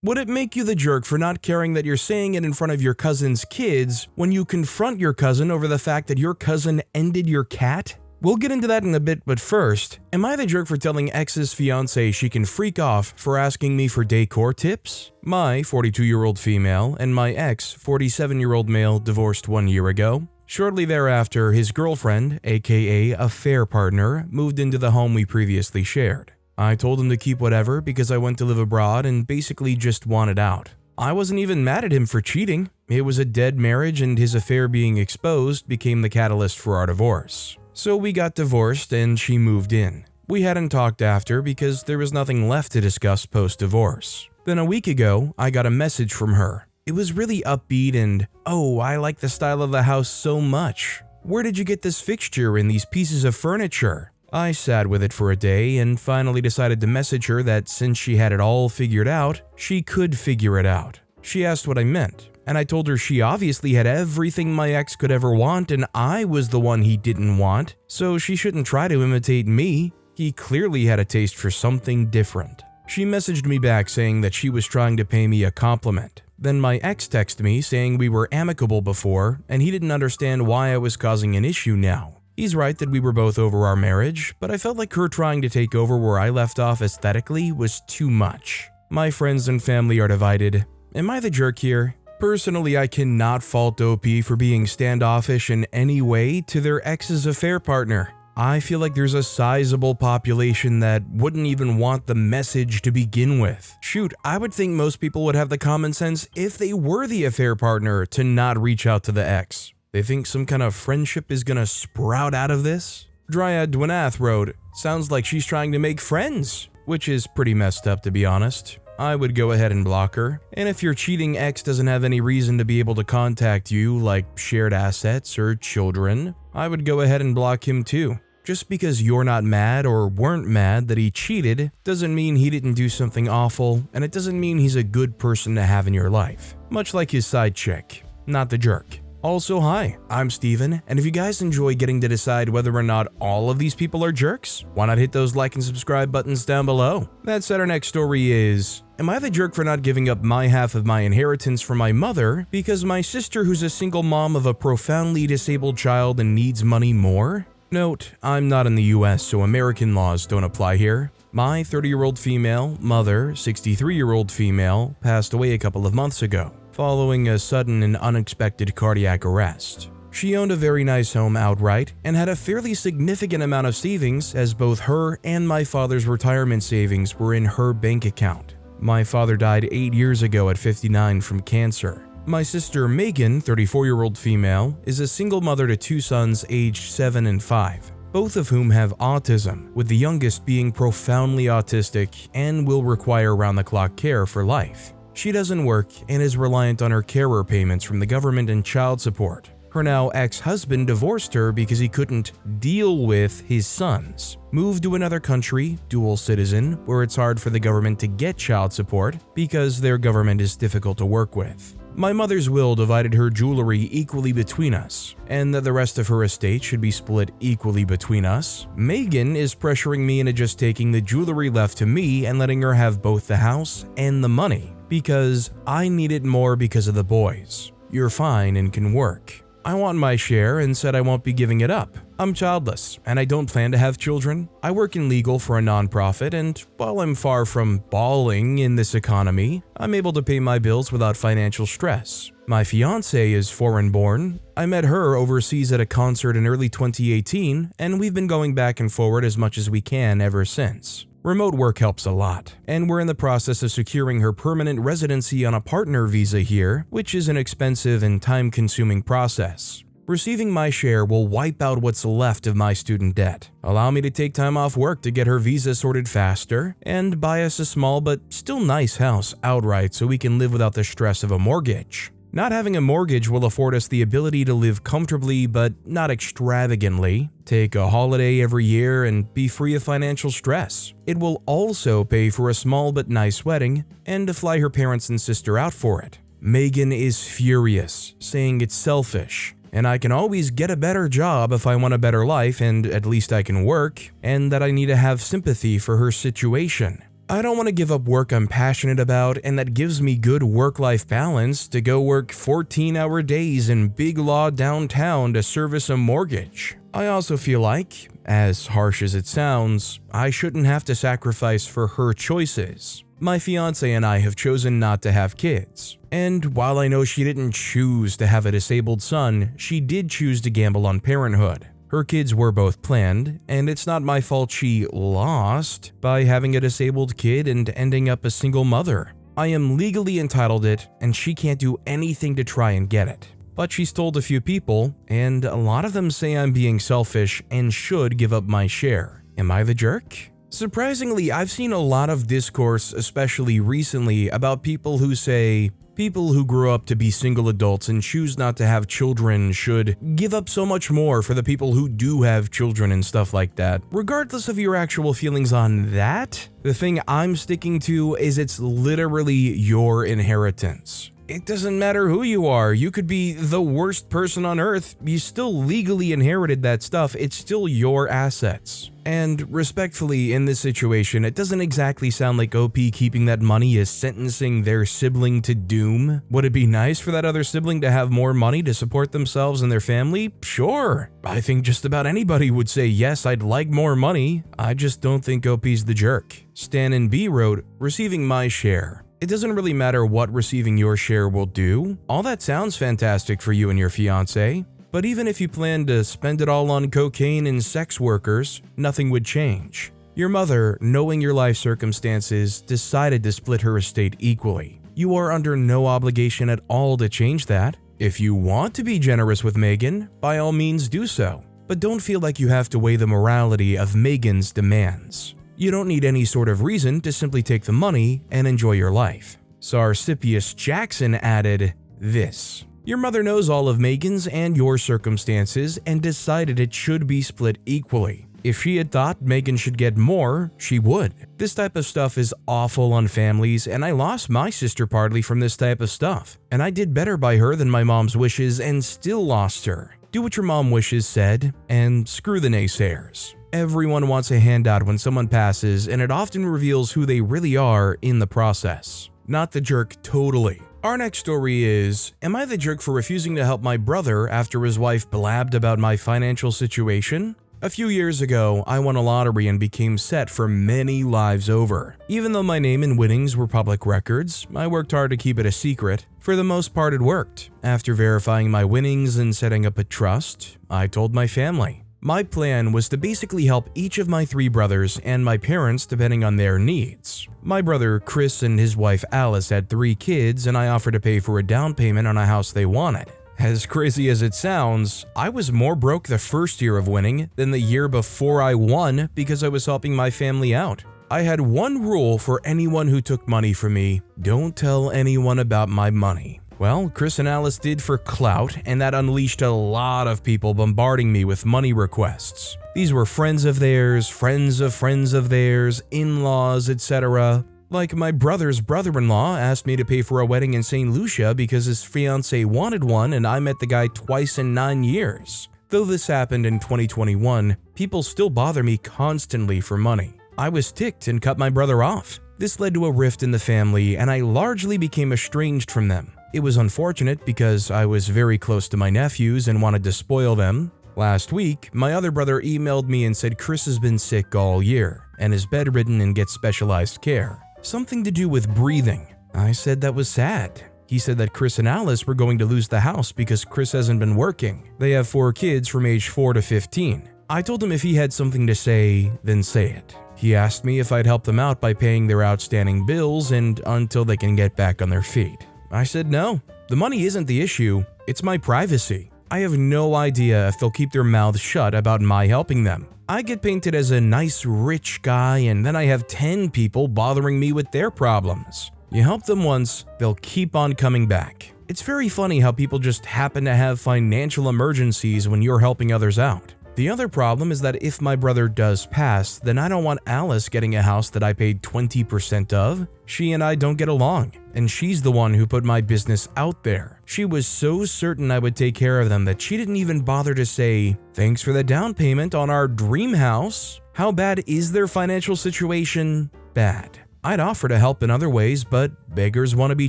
Would it make you the jerk for not caring that you're saying it in front of your cousin's kids when you confront your cousin over the fact that your cousin ended your cat? We'll get into that in a bit, but first, am I the jerk for telling ex's fiancé she can freak off for asking me for decor tips? My 42-year-old female and my ex 47-year-old male divorced 1 year ago. Shortly thereafter, his girlfriend, aka affair partner, moved into the home we previously shared. I told him to keep whatever because I went to live abroad and basically just wanted out. I wasn't even mad at him for cheating. It was a dead marriage and his affair being exposed became the catalyst for our divorce. So we got divorced and she moved in. We hadn't talked after because there was nothing left to discuss post-divorce. Then a week ago, I got a message from her. It was really upbeat and, "Oh, I like the style of the house so much. Where did you get this fixture and these pieces of furniture?" I sat with it for a day and finally decided to message her that since she had it all figured out, she could figure it out. She asked what I meant, and I told her she obviously had everything my ex could ever want and I was the one he didn't want, so she shouldn't try to imitate me. He clearly had a taste for something different. She messaged me back saying that she was trying to pay me a compliment. Then my ex texted me saying we were amicable before and he didn't understand why I was causing an issue now. He's right that we were both over our marriage, but I felt like her trying to take over where I left off aesthetically was too much. My friends and family are divided. Am I the jerk here? Personally, I cannot fault OP for being standoffish in any way to their ex's affair partner. I feel like there's a sizable population that wouldn't even want the message to begin with. Shoot, I would think most people would have the common sense if they were the affair partner to not reach out to the ex. They think some kind of friendship is gonna sprout out of this? Dryad Dwinath wrote, "Sounds like she's trying to make friends," which is pretty messed up to be honest. I would go ahead and block her. And if your cheating ex doesn't have any reason to be able to contact you, like shared assets or children, I would go ahead and block him too. Just because you're not mad or weren't mad that he cheated doesn't mean he didn't do something awful, and it doesn't mean he's a good person to have in your life. Much like his side chick, not the jerk. Also, hi, I'm Steven, and if you guys enjoy getting to decide whether or not all of these people are jerks, why not hit those like and subscribe buttons down below? That said, our next story is, am I the jerk for not giving up my half of my inheritance for my mother because my sister who's a single mom of a profoundly disabled child and needs money more? Note, I'm not in the US, so American laws don't apply here. My 30-year-old female, mother, 63-year-old female, passed away a couple of months ago, following a sudden and unexpected cardiac arrest. She owned a very nice home outright and had a fairly significant amount of savings as both her and my father's retirement savings were in her bank account. My father died 8 years ago at 59 from cancer. My sister Megan, 34-year-old female, is a single mother to 2 sons aged 7 and 5, both of whom have autism, with the youngest being profoundly autistic and will require round-the-clock care for life. She doesn't work and is reliant on her carer payments from the government and child support. Her now ex-husband divorced her because he couldn't deal with his sons, moved to another country, dual citizen, where it's hard for the government to get child support because their government is difficult to work with. My mother's will divided her jewelry equally between us, and that the rest of her estate should be split equally between us. Megan is pressuring me into just taking the jewelry left to me and letting her have both the house and the money, because I need it more because of the boys. You're fine and can work. I want my share and said I won't be giving it up. I'm childless, and I don't plan to have children. I work in legal for a nonprofit, and while I'm far from balling in this economy, I'm able to pay my bills without financial stress. My fiancé is foreign-born. I met her overseas at a concert in early 2018, and we've been going back and forward as much as we can ever since. Remote work helps a lot, and we're in the process of securing her permanent residency on a partner visa here, which is an expensive and time-consuming process. Receiving my share will wipe out what's left of my student debt, allow me to take time off work to get her visa sorted faster, and buy us a small but still nice house outright so we can live without the stress of a mortgage. Not having a mortgage will afford us the ability to live comfortably but not extravagantly, take a holiday every year, and be free of financial stress. It will also pay for a small but nice wedding and to fly her parents and sister out for it. Megan is furious, saying it's selfish, and I can always get a better job if I want a better life and at least I can work, and that I need to have sympathy for her situation. I don't want to give up work I'm passionate about and that gives me good work-life balance to go work 14-hour days in Big Law downtown to service a mortgage. I also feel like, as harsh as it sounds, I shouldn't have to sacrifice for her choices. My fiancé and I have chosen not to have kids. And while I know she didn't choose to have a disabled son, she did choose to gamble on parenthood. Her kids were both planned, and it's not my fault she lost by having a disabled kid and ending up a single mother. I am legally entitled it, and she can't do anything to try and get it. But she's told a few people, and a lot of them say I'm being selfish and should give up my share. Am I the jerk? Surprisingly, I've seen a lot of discourse, especially recently, about people who say people who grew up to be single adults and choose not to have children should give up so much more for the people who do have children and stuff like that. Regardless of your actual feelings on that, the thing I'm sticking to is it's literally your inheritance. It doesn't matter who you are. You could be the worst person on earth. You still legally inherited that stuff. It's still your assets. And respectfully, in this situation, it doesn't exactly sound like OP keeping that money is sentencing their sibling to doom. Would it be nice for that other sibling to have more money to support themselves and their family? Sure. I think just about anybody would say, yes, I'd like more money. I just don't think OP's the jerk. Stan and B wrote, receiving my share. It doesn't really matter what receiving your share will do. All that sounds fantastic for you and your fiancé. But even if you plan to spend it all on cocaine and sex workers, nothing would change. Your mother, knowing your life circumstances, decided to split her estate equally. You are under no obligation at all to change that. If you want to be generous with Megan, by all means do so. But don't feel like you have to weigh the morality of Megan's demands. You don't need any sort of reason to simply take the money and enjoy your life. Sarsippius Jackson added this. Your mother knows all of Megan's and your circumstances and decided it should be split equally. If she had thought Megan should get more, she would. This type of stuff is awful on families, and I lost my sister partly from this type of stuff. And I did better by her than my mom's wishes and still lost her. Do what your mom wishes said, and screw the naysayers. Everyone wants a handout when someone passes, and it often reveals who they really are in the process. Not the jerk totally. Our next story is, am I the jerk for refusing to help my brother after his wife blabbed about my financial situation? A few years ago, I won a lottery and became set for many lives over. Even though my name and winnings were public records, I worked hard to keep it a secret. For the most part, it worked. After verifying my winnings and setting up a trust, I told my family. My plan was to basically help each of my 3 brothers and my parents depending on their needs. My brother Chris and his wife Alice had 3 kids, and I offered to pay for a down payment on a house they wanted. As crazy as it sounds, I was more broke the first year of winning than the year before I won because I was helping my family out. I had one rule for anyone who took money from me: don't tell anyone about my money. Well, Chris and Alice did for clout, and that unleashed a lot of people bombarding me with money requests. These were friends of theirs, friends of theirs, in-laws, etc. Like my brother's brother-in-law asked me to pay for a wedding in St. Lucia because his fiancé wanted one and I met the guy twice in 9 years. Though this happened in 2021, people still bother me constantly for money. I was ticked and cut my brother off. This led to a rift in the family, and I largely became estranged from them. It was unfortunate because I was very close to my nephews and wanted to spoil them. Last week, my other brother emailed me and said Chris has been sick all year and is bedridden and gets specialized care. Something to do with breathing. I said that was sad. He said that Chris and Alice were going to lose the house because Chris hasn't been working. They have 4 kids from age 4 to 15. I told him if he had something to say, then say it. He asked me if I'd help them out by paying their outstanding bills and until they can get back on their feet. I said no. The money isn't the issue, it's my privacy. I have no idea if they'll keep their mouths shut about my helping them. I get painted as a nice rich guy and then I have 10 people bothering me with their problems. You help them once, they'll keep on coming back. It's very funny how people just happen to have financial emergencies when you're helping others out. The other problem is that if my brother does pass, then I don't want Alice getting a house that I paid 20% of. She and I don't get along, and she's the one who put my business out there. She was so certain I would take care of them that she didn't even bother to say, "Thanks for the down payment on our dream house." How bad is their financial situation? Bad. I'd offer to help in other ways, but beggars want to be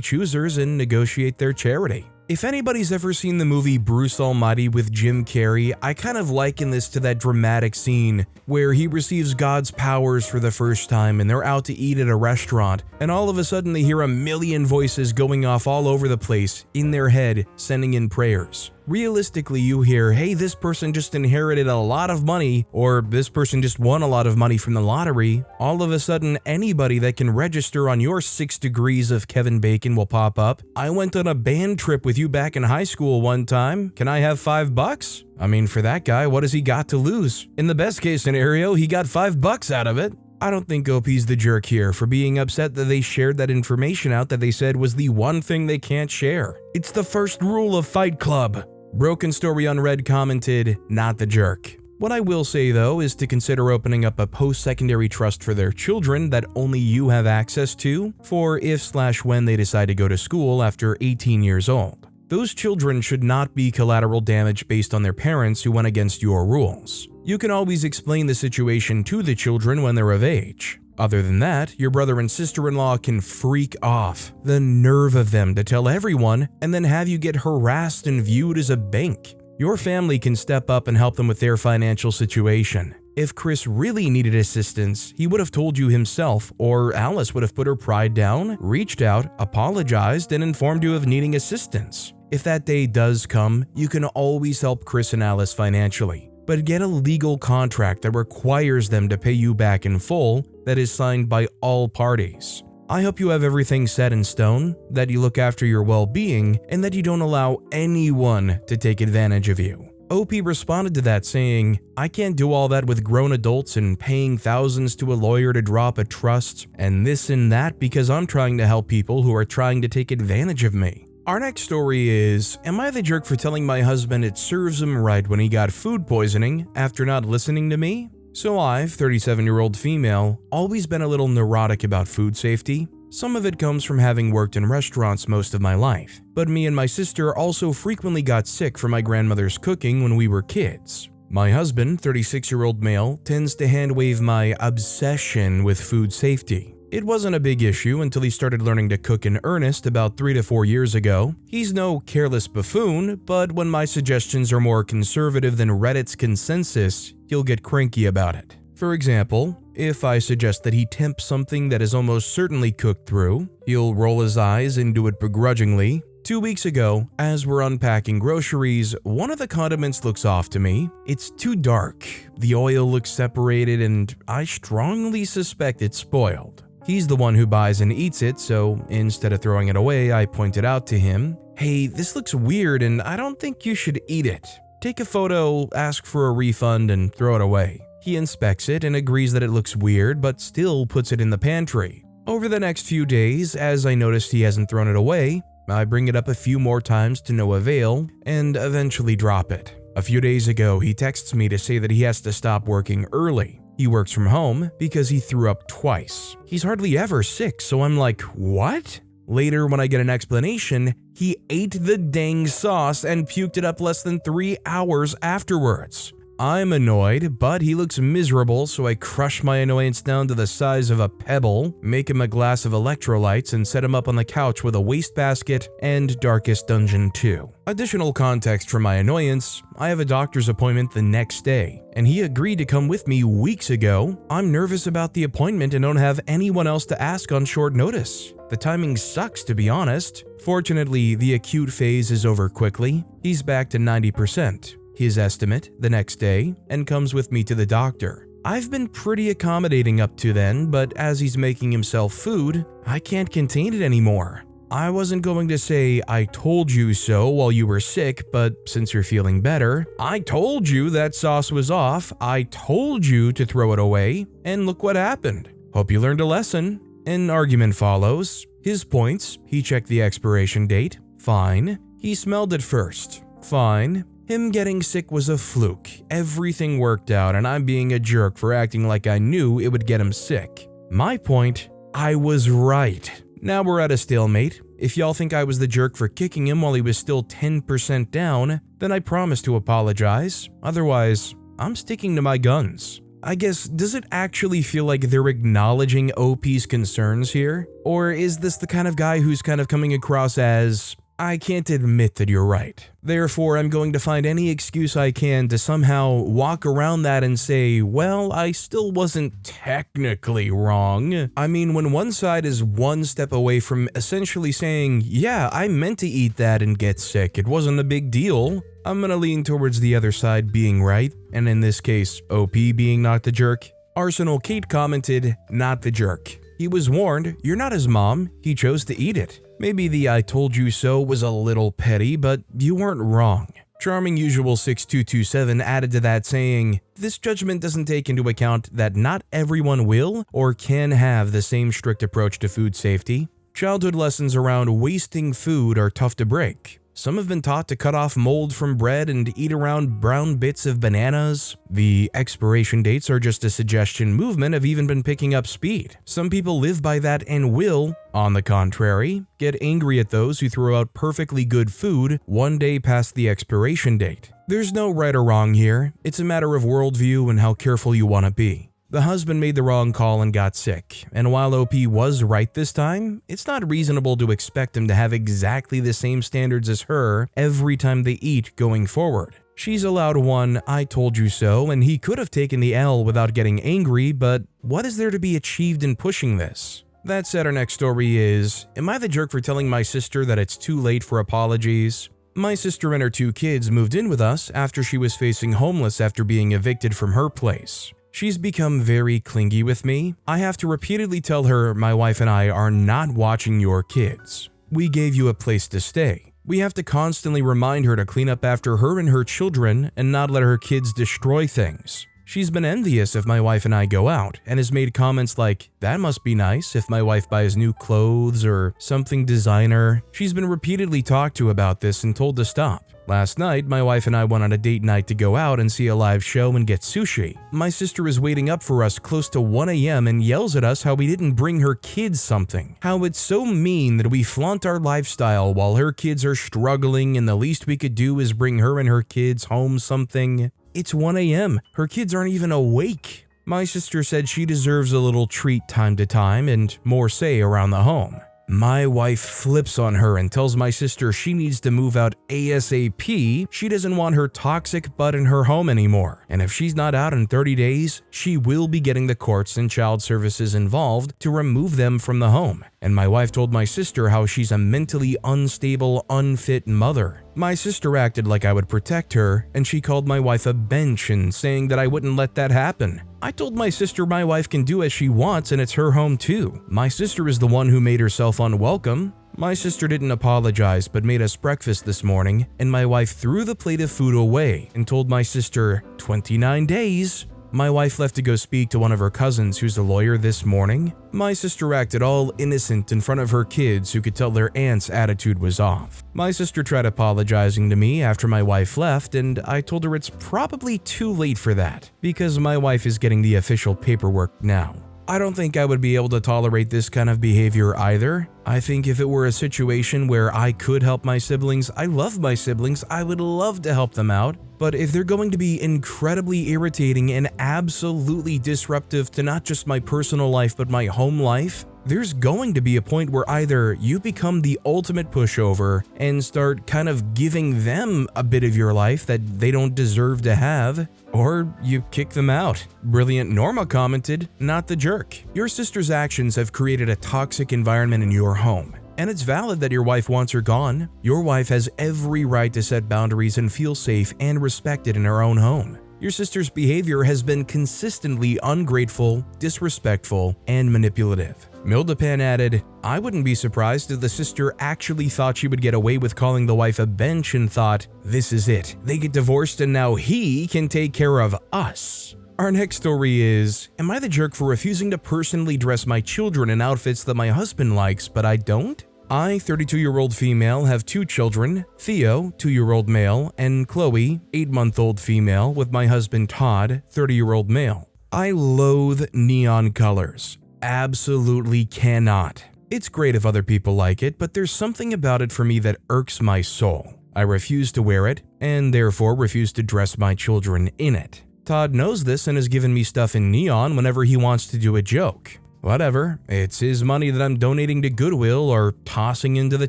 choosers and negotiate their charity. If anybody's ever seen the movie Bruce Almighty with Jim Carrey, I kind of liken this to that dramatic scene where he receives God's powers for the first time and they're out to eat at a restaurant, and all of a sudden they hear a million voices going off all over the place in their head, sending in prayers. Realistically, you hear, hey, this person just inherited a lot of money, or this person just won a lot of money from the lottery. All of a sudden, anybody that can register on your 6 degrees of Kevin Bacon will pop up. I went on a band trip with you back in high school one time. Can I have $5? I mean, for that guy, what has he got to lose? In the best case scenario, he got $5 out of it. I don't think OP's the jerk here for being upset that they shared that information out that they said was the one thing they can't share. It's the first rule of Fight Club. Broken Story Unread commented, not the jerk. What I will say though is to consider opening up a post-secondary trust for their children that only you have access to for if/when they decide to go to school after 18 years old. Those children should not be collateral damage based on their parents who went against your rules. You can always explain the situation to the children when they're of age. Other than that, your brother and sister-in-law can freak off. The nerve of them to tell everyone and then have you get harassed and viewed as a bank. Your family can step up and help them with their financial situation. If Chris really needed assistance, he would have told you himself, or Alice would have put her pride down, reached out, apologized, and informed you of needing assistance. If that day does come, you can always help Chris and Alice financially, but get a legal contract that requires them to pay you back in full that is signed by all parties. I hope you have everything set in stone, that you look after your well-being, and that you don't allow anyone to take advantage of you. OP responded to that saying, I can't do all that with grown adults and paying thousands to a lawyer to drop a trust and this and that because I'm trying to help people who are trying to take advantage of me. Our next story is, am I the jerk for telling my husband it serves him right when he got food poisoning after not listening to me? So I've, 37-year-old female, always been a little neurotic about food safety. Some of it comes from having worked in restaurants most of my life, but me and my sister also frequently got sick from my grandmother's cooking when we were kids. My husband, 36-year-old male, tends to hand-wave my obsession with food safety. It wasn't a big issue until he started learning to cook in earnest about 3 to 4 years ago. He's no careless buffoon, but when my suggestions are more conservative than Reddit's consensus, he'll get cranky about it. For example, if I suggest that he temp something that is almost certainly cooked through, he'll roll his eyes and do it begrudgingly. 2 weeks ago, as we're unpacking groceries, one of the condiments looks off to me. It's too dark, the oil looks separated, and I strongly suspect it's spoiled. He's the one who buys and eats it, so instead of throwing it away, I point it out to him. Hey, this looks weird and I don't think you should eat it. Take a photo, ask for a refund, and throw it away. He inspects it and agrees that it looks weird, but still puts it in the pantry. Over the next few days, as I noticed he hasn't thrown it away, I bring it up a few more times to no avail, and eventually drop it. A few days ago, he texts me to say that he has to stop working early. He works from home because he threw up twice. He's hardly ever sick, so I'm like, what? Later, when I get an explanation, he ate the dang sauce and puked it up less than 3 hours afterwards. I'm annoyed, but he looks miserable, so I crush my annoyance down to the size of a pebble, make him a glass of electrolytes, and set him up on the couch with a wastebasket and Darkest Dungeon 2. Additional context for my annoyance, I have a doctor's appointment the next day, and he agreed to come with me weeks ago. I'm nervous about the appointment and don't have anyone else to ask on short notice. The timing sucks, to be honest. Fortunately, the acute phase is over quickly. He's back to 90%. His estimate the next day, and comes with me to the doctor. I've been pretty accommodating up to then, but as he's making himself food, I can't contain it anymore. I wasn't going to say, I told you so while you were sick, but since you're feeling better, I told you that sauce was off, I told you to throw it away, and look what happened. Hope you learned a lesson. An argument follows. His points, he checked the expiration date, fine. He smelled it first, fine. Him getting sick was a fluke. Everything worked out and I'm being a jerk for acting like I knew it would get him sick. My point, I was right. Now we're at a stalemate. If y'all think I was the jerk for kicking him while he was still 10% down, then I promise to apologize. Otherwise, I'm sticking to my guns. I guess, does it actually feel like they're acknowledging OP's concerns here? Or is this the kind of guy who's kind of coming across as, I can't admit that you're right. Therefore, I'm going to find any excuse I can to somehow walk around that and say, well, I still wasn't technically wrong. I mean, when one side is one step away from essentially saying, yeah, I meant to eat that and get sick, it wasn't a big deal, I'm gonna lean towards the other side being right, and in this case, OP being not the jerk. Arsenal Kate commented, not the jerk. He was warned, you're not his mom, he chose to eat it. Maybe the I told you so was a little petty, but you weren't wrong. Charming Usual 6227 added to that saying, this judgment doesn't take into account that not everyone will or can have the same strict approach to food safety. Childhood lessons around wasting food are tough to break. Some have been taught to cut off mold from bread and eat around brown bits of bananas. The expiration dates are just a suggestion. Movement have even been picking up speed. Some people live by that and will, on the contrary, get angry at those who throw out perfectly good food one day past the expiration date. There's no right or wrong here. It's a matter of worldview and how careful you want to be. The husband made the wrong call and got sick, and while OP was right this time, it's not reasonable to expect him to have exactly the same standards as her every time they eat going forward. She's allowed one I told you so, and he could have taken the L without getting angry, but what is there to be achieved in pushing this? That said, our next story is, am I the jerk for telling my sister that it's too late for apologies? My sister and her 2 kids moved in with us after she was facing homeless after being evicted from her place. She's become very clingy with me. I have to repeatedly tell her my wife and I are not watching your kids. We gave you a place to stay. We have to constantly remind her to clean up after her and her children and not let her kids destroy things. She's been envious if my wife and I go out and has made comments like, that must be nice if my wife buys new clothes or something designer. She's been repeatedly talked to about this and told to stop. Last night, my wife and I went on a date night to go out and see a live show and get sushi. My sister is waiting up for us close to 1 a.m. and yells at us how we didn't bring her kids something. How it's so mean that we flaunt our lifestyle while her kids are struggling and the least we could do is bring her and her kids home something. It's 1 a.m. Her kids aren't even awake. My sister said she deserves a little treat time to time and more say around the home. My wife flips on her and tells my sister she needs to move out ASAP. She doesn't want her toxic butt in her home anymore. And if she's not out in 30 days, she will be getting the courts and child services involved to remove them from the home. And my wife told my sister how she's a mentally unstable, unfit mother. My sister acted like I would protect her, and she called my wife a bench and saying that I wouldn't let that happen. I told my sister my wife can do as she wants and it's her home too. My sister is the one who made herself unwelcome. My sister didn't apologize but made us breakfast this morning, and my wife threw the plate of food away and told my sister, 29 days. My wife left to go speak to one of her cousins who's a lawyer this morning. My sister acted all innocent in front of her kids who could tell their aunt's attitude was off. My sister tried apologizing to me after my wife left, and I told her it's probably too late for that because my wife is getting the official paperwork now. I don't think I would be able to tolerate this kind of behavior either. I think if it were a situation where I could help my siblings, I love my siblings, I would love to help them out. But if they're going to be incredibly irritating and absolutely disruptive to not just my personal life but my home life, there's going to be a point where either you become the ultimate pushover and start kind of giving them a bit of your life that they don't deserve to have, or you kick them out. Brilliant Norma commented, not the jerk. Your sister's actions have created a toxic environment in your home. And it's valid that your wife wants her gone. Your wife has every right to set boundaries and feel safe and respected in her own home. Your sister's behavior has been consistently ungrateful, disrespectful, and manipulative. Mildepan added, I wouldn't be surprised if the sister actually thought she would get away with calling the wife a bench and thought, this is it, they get divorced and now he can take care of us. Our next story is, am I the jerk for refusing to personally dress my children in outfits that my husband likes, but I don't? I, 32-year-old female, have 2 children, Theo, 2-year-old male, and Chloe, 8-month-old female, with my husband Todd, 30-year-old male. I loathe neon colors. Absolutely cannot. It's great if other people like it, but there's something about it for me that irks my soul. I refuse to wear it, and therefore refuse to dress my children in it. Todd knows this and has given me stuff in neon whenever he wants to do a joke. Whatever, it's his money that I'm donating to Goodwill or tossing into the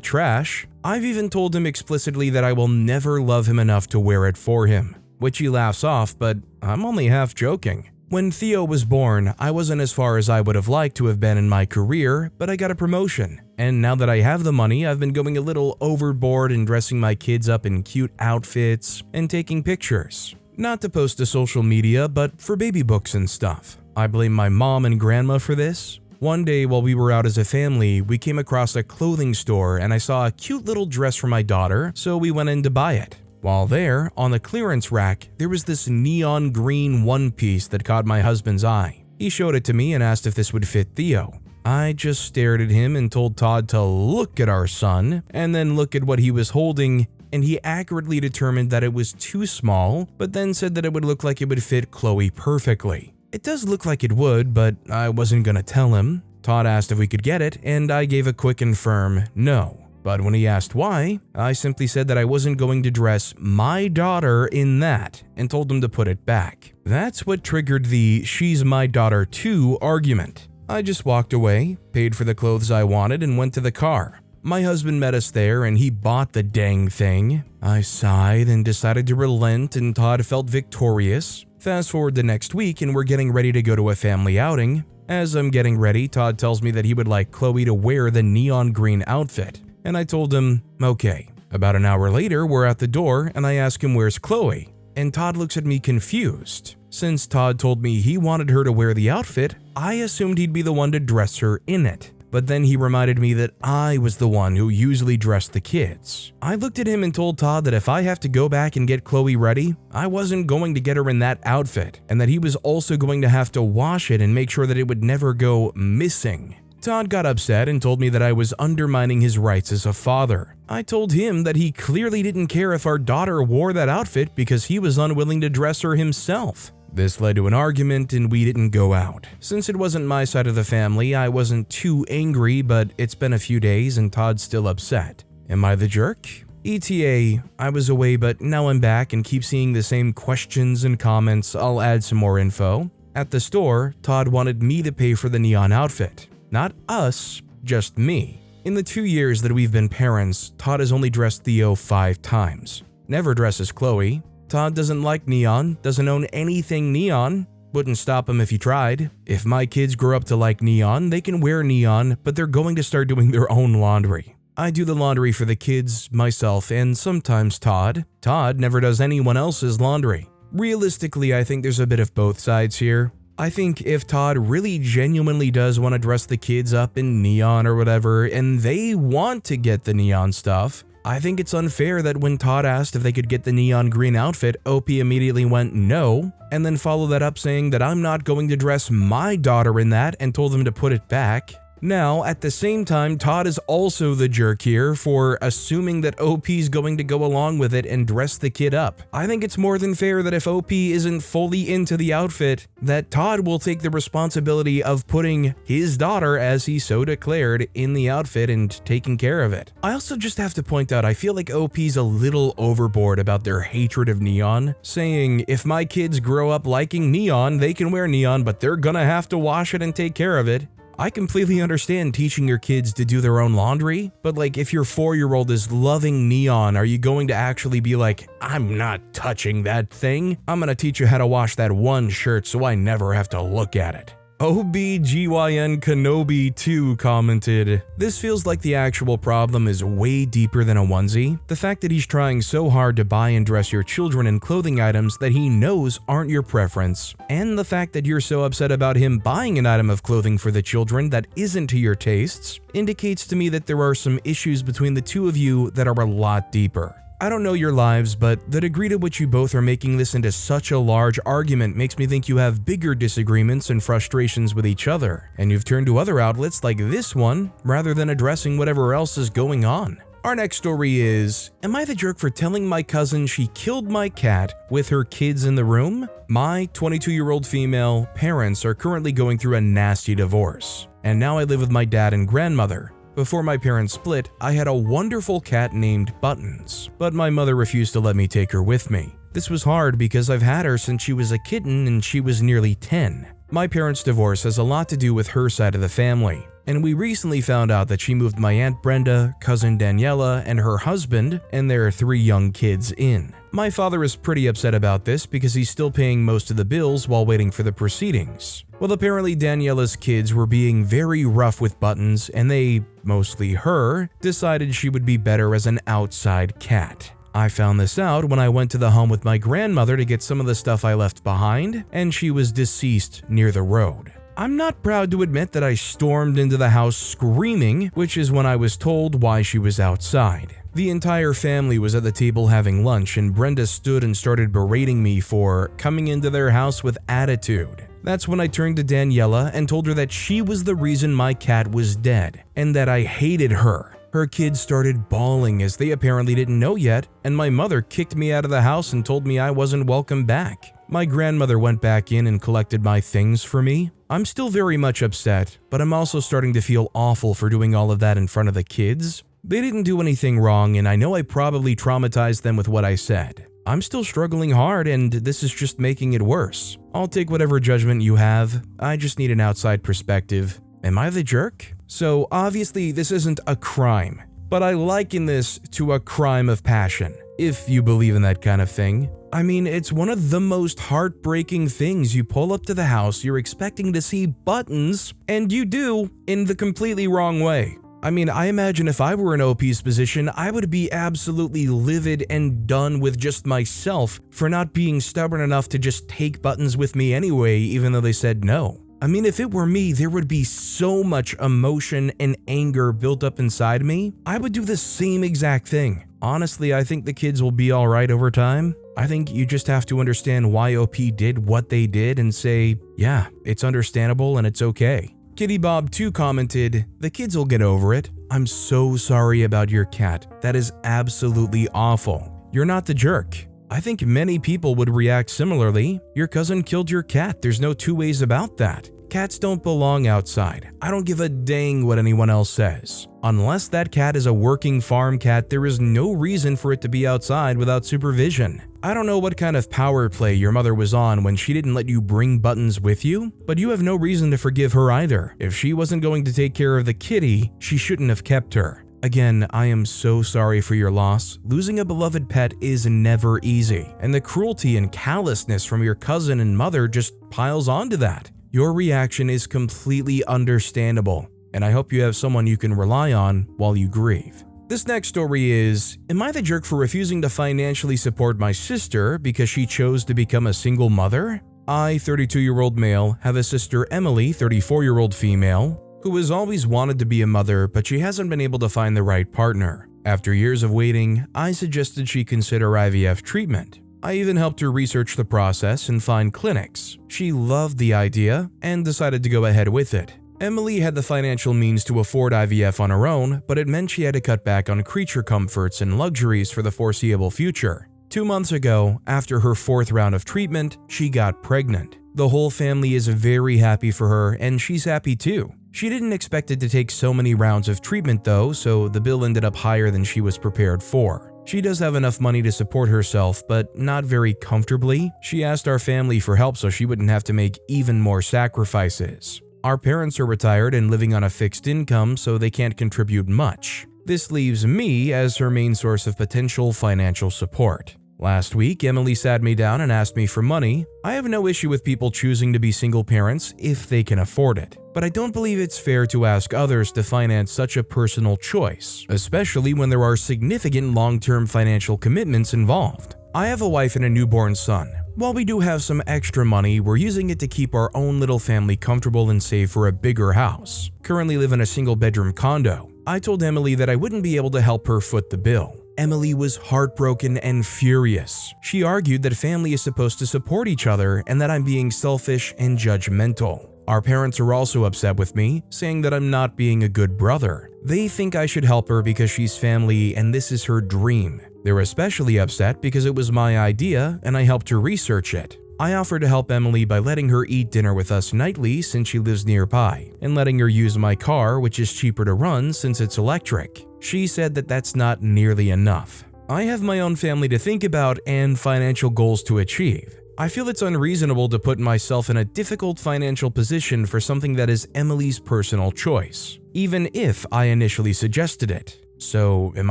trash. I've even told him explicitly that I will never love him enough to wear it for him, which he laughs off, but I'm only half joking. When Theo was born, I wasn't as far as I would have liked to have been in my career, but I got a promotion. And now that I have the money, I've been going a little overboard and dressing my kids up in cute outfits and taking pictures. Not to post to social media, but for baby books and stuff. I blame my mom and grandma for this. One day while we were out as a family, we came across a clothing store and I saw a cute little dress for my daughter, so we went in to buy it. While there, on the clearance rack, there was this neon green one piece that caught my husband's eye. He showed it to me and asked if this would fit Theo. I just stared at him and told Todd to look at our son, and then look at what he was holding, and he accurately determined that it was too small, but then said that it would look like it would fit Chloe perfectly. It does look like it would, but I wasn't gonna tell him. Todd asked if we could get it, and I gave a quick and firm no. But when he asked why, I simply said that I wasn't going to dress my daughter in that and told him to put it back. That's what triggered the "she's my daughter too" argument. I just walked away, paid for the clothes I wanted, and went to the car. My husband met us there and he bought the dang thing. I sighed and decided to relent, and Todd felt victorious. Fast forward the next week and we're getting ready to go to a family outing. As I'm getting ready, Todd tells me that he would like Chloe to wear the neon green outfit. And I told him, okay. About an hour later, we're at the door and I ask him where's Chloe, and Todd looks at me confused. Since Todd told me he wanted her to wear the outfit, I assumed he'd be the one to dress her in it. But then he reminded me that I was the one who usually dressed the kids. I looked at him and told Todd that if I have to go back and get Chloe ready, I wasn't going to get her in that outfit, and that he was also going to have to wash it and make sure that it would never go missing. Todd got upset and told me that I was undermining his rights as a father. I told him that he clearly didn't care if our daughter wore that outfit because he was unwilling to dress her himself. This led to an argument and we didn't go out. Since it wasn't my side of the family, I wasn't too angry, but it's been a few days and Todd's still upset. Am I the jerk? ETA, I was away, but now I'm back and keep seeing the same questions and comments. I'll add some more info. At the store, Todd wanted me to pay for the neon outfit. Not us, just me. In the 2 years that we've been parents, Todd has only dressed Theo 5 times. Never dresses Chloe. Todd doesn't like neon, doesn't own anything neon. Wouldn't stop him if he tried. If my kids grow up to like neon, they can wear neon, but they're going to start doing their own laundry. I do the laundry for the kids, myself, and sometimes Todd. Todd never does anyone else's laundry. Realistically, I think there's a bit of both sides here. I think if Todd really genuinely does want to dress the kids up in neon or whatever, and they want to get the neon stuff, I think it's unfair that when Todd asked if they could get the neon green outfit, OP immediately went no, and then followed that up saying that I'm not going to dress my daughter in that and told them to put it back. Now, at the same time, Todd is also the jerk here for assuming that OP's going to go along with it and dress the kid up. I think it's more than fair that if OP isn't fully into the outfit, that Todd will take the responsibility of putting his daughter, as he so declared, in the outfit and taking care of it. I also just have to point out, I feel like OP's a little overboard about their hatred of neon, saying if my kids grow up liking neon, they can wear neon, but they're gonna have to wash it and take care of it. I completely understand teaching your kids to do their own laundry, but like if your 4-year-old is loving neon, are you going to actually be like, I'm not touching that thing? I'm gonna teach you how to wash that one shirt so I never have to look at it. OBGYN Kenobi 2 commented, this feels like the actual problem is way deeper than a onesie. The fact that he's trying so hard to buy and dress your children in clothing items that he knows aren't your preference, and the fact that you're so upset about him buying an item of clothing for the children that isn't to your tastes, indicates to me that there are some issues between the two of you that are a lot deeper. I don't know your lives, but the degree to which you both are making this into such a large argument makes me think you have bigger disagreements and frustrations with each other, and you've turned to other outlets like this one rather than addressing whatever else is going on. Our next story is, am I the jerk for telling my cousin she killed my cat with her kids in the room? My 22-year-old female parents are currently going through a nasty divorce, and now I live with my dad and grandmother. Before my parents split, I had a wonderful cat named Buttons, but my mother refused to let me take her with me. This was hard because I've had her since she was a kitten and she was nearly 10. My parents' divorce has a lot to do with her side of the family, and we recently found out that she moved my Aunt Brenda, cousin Daniela, and her husband and their 3 young kids in. My father is pretty upset about this because he's still paying most of the bills while waiting for the proceedings. Well, apparently Daniela's kids were being very rough with Buttons, and they, mostly her, decided she would be better as an outside cat. I found this out when I went to the home with my grandmother to get some of the stuff I left behind, and she was deceased near the road. I'm not proud to admit that I stormed into the house screaming, which is when I was told why she was outside. The entire family was at the table having lunch, and Brenda stood and started berating me for coming into their house with attitude. That's when I turned to Daniela and told her that she was the reason my cat was dead, and that I hated her. Her kids started bawling as they apparently didn't know yet, and my mother kicked me out of the house and told me I wasn't welcome back. My grandmother went back in and collected my things for me. I'm still very much upset, but I'm also starting to feel awful for doing all of that in front of the kids. They didn't do anything wrong, and I know I probably traumatized them with what I said. I'm still struggling hard, and this is just making it worse. I'll take whatever judgment you have. I just need an outside perspective. Am I the jerk? So obviously this isn't a crime, but I liken this to a crime of passion, if you believe in that kind of thing. I mean, it's one of the most heartbreaking things. You pull up to the house, you're expecting to see Buttons, and you do in the completely wrong way. I mean, I imagine if I were in OP's position, I would be absolutely livid and done with just myself for not being stubborn enough to just take Buttons with me anyway, even though they said no. I mean, if it were me, there would be so much emotion and anger built up inside me. I would do the same exact thing. Honestly, I think the kids will be alright over time. I think you just have to understand why OP did what they did and say, yeah, it's understandable and it's okay. Kitty Bob 2 commented, "The kids will get over it. I'm so sorry about your cat. That is absolutely awful. You're not the jerk." I think many people would react similarly. Your cousin killed your cat. There's no two ways about that. Cats don't belong outside. I don't give a dang what anyone else says. Unless that cat is a working farm cat, there is no reason for it to be outside without supervision. I don't know what kind of power play your mother was on when she didn't let you bring Buttons with you, but you have no reason to forgive her either. If she wasn't going to take care of the kitty, she shouldn't have kept her. Again, I am so sorry for your loss. Losing a beloved pet is never easy, and the cruelty and callousness from your cousin and mother just piles onto that. Your reaction is completely understandable, and I hope you have someone you can rely on while you grieve. This next story is, am I the jerk for refusing to financially support my sister because she chose to become a single mother? I, 32-year-old male, have a sister Emily, 34-year-old female, who has always wanted to be a mother, but she hasn't been able to find the right partner. After years of waiting, I suggested she consider IVF treatment. I even helped her research the process and find clinics. She loved the idea and decided to go ahead with it. Emily had the financial means to afford IVF on her own, but it meant she had to cut back on creature comforts and luxuries for the foreseeable future. 2 months ago, after her 4th round of treatment, she got pregnant. The whole family is very happy for her, and she's happy too. She didn't expect it to take so many rounds of treatment though, so the bill ended up higher than she was prepared for. She does have enough money to support herself, but not very comfortably. She asked our family for help so she wouldn't have to make even more sacrifices. Our parents are retired and living on a fixed income, so they can't contribute much. This leaves me as her main source of potential financial support. Last week, Emily sat me down and asked me for money. I have no issue with people choosing to be single parents if they can afford it, but I don't believe it's fair to ask others to finance such a personal choice, especially when there are significant long-term financial commitments involved. I have a wife and a newborn son. While we do have some extra money, we're using it to keep our own little family comfortable and save for a bigger house. Currently live in a single-bedroom condo. I told Emily that I wouldn't be able to help her foot the bill. Emily was heartbroken and furious. She argued that family is supposed to support each other and that I'm being selfish and judgmental. Our parents are also upset with me, saying that I'm not being a good brother. They think I should help her because she's family and this is her dream. They're especially upset because it was my idea and I helped her research it. I offered to help Emily by letting her eat dinner with us nightly since she lives nearby, and letting her use my car, which is cheaper to run since it's electric. She said that that's not nearly enough. I have my own family to think about and financial goals to achieve. I feel it's unreasonable to put myself in a difficult financial position for something that is Emily's personal choice, even if I initially suggested it. So, am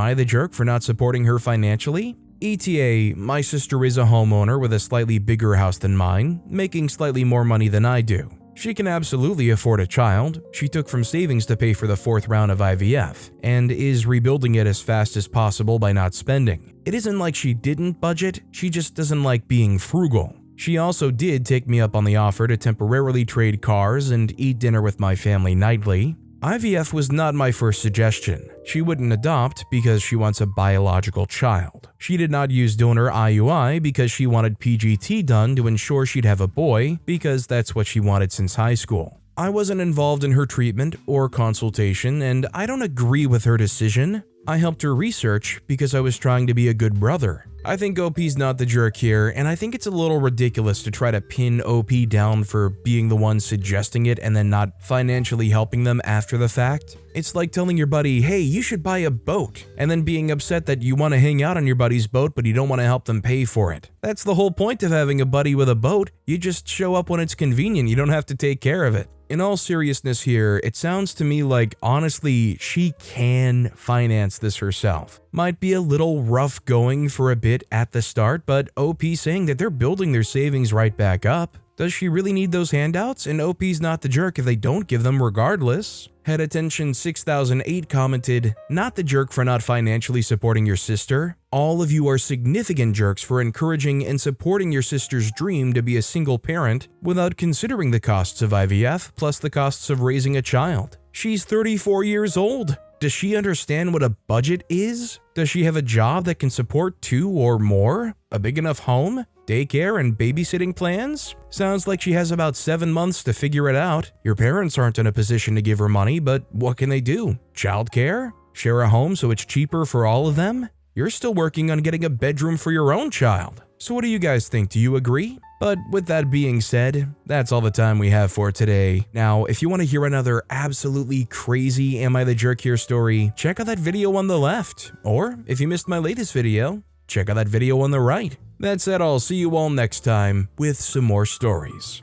I the jerk for not supporting her financially? ETA, my sister is a homeowner with a slightly bigger house than mine, making slightly more money than I do. She can absolutely afford a child. She took from savings to pay for the 4th round of IVF, and is rebuilding it as fast as possible by not spending. It isn't like she didn't budget, she just doesn't like being frugal. She also did take me up on the offer to temporarily trade cars and eat dinner with my family nightly. IVF was not my first suggestion. She wouldn't adopt because she wants a biological child. She did not use donor IUI because she wanted PGT done to ensure she'd have a boy because that's what she wanted since high school. I wasn't involved in her treatment or consultation, and I don't agree with her decision. I helped her research because I was trying to be a good brother. I think OP's not the jerk here, and I think it's a little ridiculous to try to pin OP down for being the one suggesting it and then not financially helping them after the fact. It's like telling your buddy, hey, you should buy a boat, and then being upset that you want to hang out on your buddy's boat but you don't want to help them pay for it. That's the whole point of having a buddy with a boat. You just show up when it's convenient, you don't have to take care of it. In all seriousness here, it sounds to me like honestly she can finance this herself. Might be a little rough going for a bit at the start, but OP saying that they're building their savings right back up. Does she really need those handouts? And OP's not the jerk if they don't give them regardless. Head Attention 6008 commented, "Not the jerk for not financially supporting your sister. All of you are significant jerks for encouraging and supporting your sister's dream to be a single parent without considering the costs of IVF plus the costs of raising a child. She's 34 years old. Does she understand what a budget is? Does she have a job that can support 2 or more? A big enough home? Daycare and babysitting plans? Sounds like she has about 7 months to figure it out. Your parents aren't in a position to give her money, but what can they do? Childcare? Share a home so it's cheaper for all of them? You're still working on getting a bedroom for your own child. So what do you guys think? Do you agree? But with that being said, that's all the time we have for today. Now, if you want to hear another absolutely crazy Am I the Jerk Here story, check out that video on the left. Or if you missed my latest video, check out that video on the right. That said, I'll see you all next time with some more stories.